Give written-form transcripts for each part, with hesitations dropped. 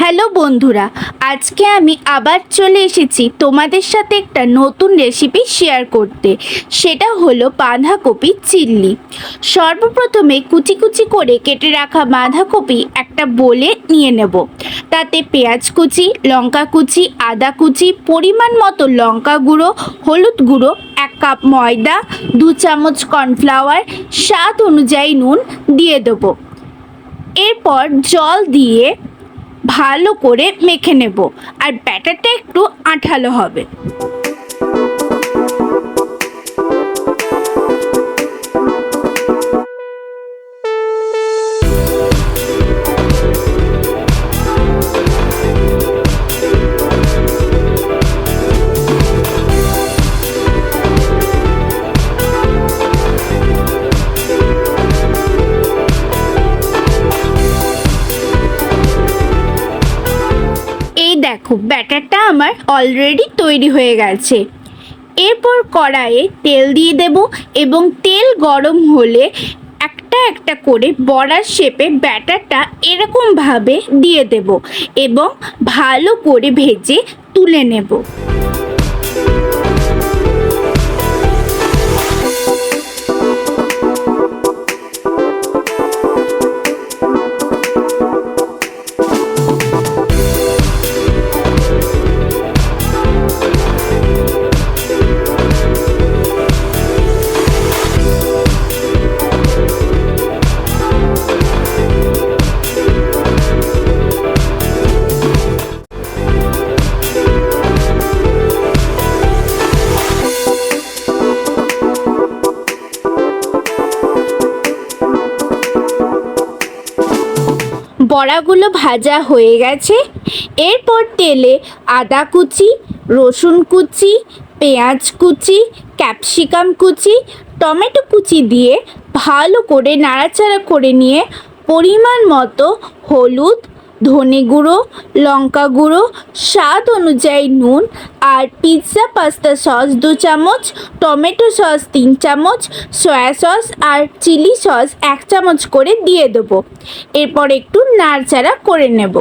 Hello বন্ধুরা, আজকে আমি আবার চলে এসেছি তোমাদের সাথে একটা নতুন রেসিপি শেয়ার করতে। সেটা হলো বাঁধাকপি চিল্লি। সর্বপ্রথমে কুচি কুচি করে কেটে রাখা বাঁধাকপি একটা বোলে নিয়ে নেব। তাতে পেঁয়াজ কুচি, লঙ্কা কুচি, আদা কুচি, পরিমাণ মতো লঙ্কা গুঁড়ো, হলুদ গুঁড়ো, 1 কাপ ময়দা, 2 চামচ কর্নফ্লাওয়ার, স্বাদ অনুযায়ী নুন দিয়ে দেবো। এরপর জল দিয়ে ভালো করে মেখে নেব, আর ব্যাটারটা একটু আঠালো হবে। দেখো, ব্যাটারটা আমার অলরেডি তৈরি হয়ে গেছে। এরপর কড়াইয়ে তেল দিয়ে দেব এবং তেল গরম হলে একটা একটা করে বড়ার শেপে ব্যাটারটা এরকমভাবে দিয়ে দেব এবং ভালো করে ভেজে তুলে নেব। বড়াগুলো ভাজা হয়ে গেছে। এরপর তেলে আদা কুচি, রসুন কুচি, পেঁয়াজ কুচি, ক্যাপসিকাম কুচি, টমেটো কুচি দিয়ে ভালো করে নাড়াচাড়া করে নিয়ে পরিমাণ মতো হলুদ, ধনে গুঁড়ো, লঙ্কা গুঁড়ো, স্বাদ অনুযায়ী নুন আর পিৎজা পাস্তা সস 2 চামচ, টমেটো সস 3 চামচ, সয়া সস আর চিলি সস 1 চামচ করে দিয়ে দেবো। এরপর একটু নাড়াচাড়া করে নেব।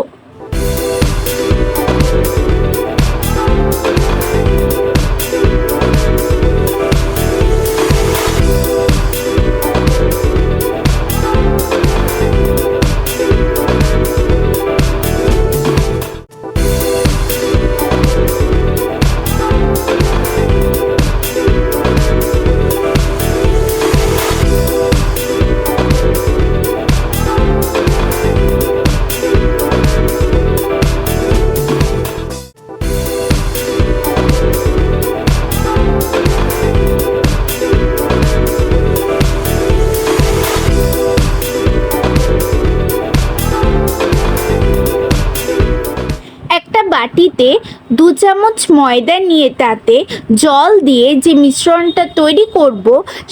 বাটিতে 2 চামচ ময়দা নিয়ে তাতে জল দিয়ে যে মিশ্রণটা তৈরি করব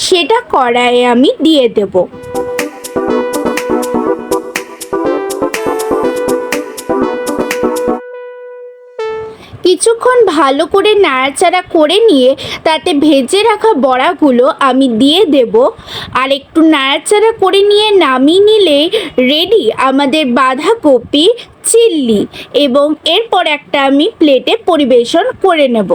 সেটা কড়াইয়ে আমি দিয়ে দেব। কিছুক্ষণ ভালো করে নাড়াচাড়া করে নিয়ে তাতে ভেজে রাখা বড়াগুলো আমি দিয়ে দেব, আর একটু নাড়াচাড়া করে নিয়ে নামিয়ে নিলে রেডি আমাদের বাঁধাকপি চিল্লি। এবং এরপর একটা আমি প্লেটে পরিবেশন করে নেব।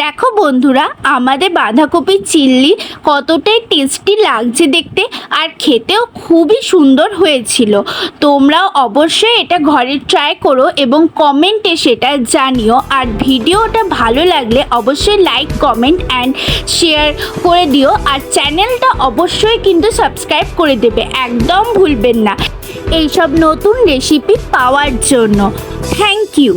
দেখো বন্ধুরা, আমাদের বাঁধাকপি চিল্লি কতটাই টেস্টি লাগছে দেখতে, আর খেতেও খুবই সুন্দর হয়েছিল। তোমরাও অবশ্যই এটা ঘরে ট্রাই করো এবং কমেন্টে সেটা জানিও। আর ভিডিওটা ভালো লাগলে অবশ্যই লাইক, কমেন্ট অ্যান্ড শেয়ার করে দিও। আর চ্যানেলটা অবশ্যই কিন্তু সাবস্ক্রাইব করে দেবে, একদম ভুলবেন না এইসব নতুন রেসিপি পাওয়ার জন্য। Thank you.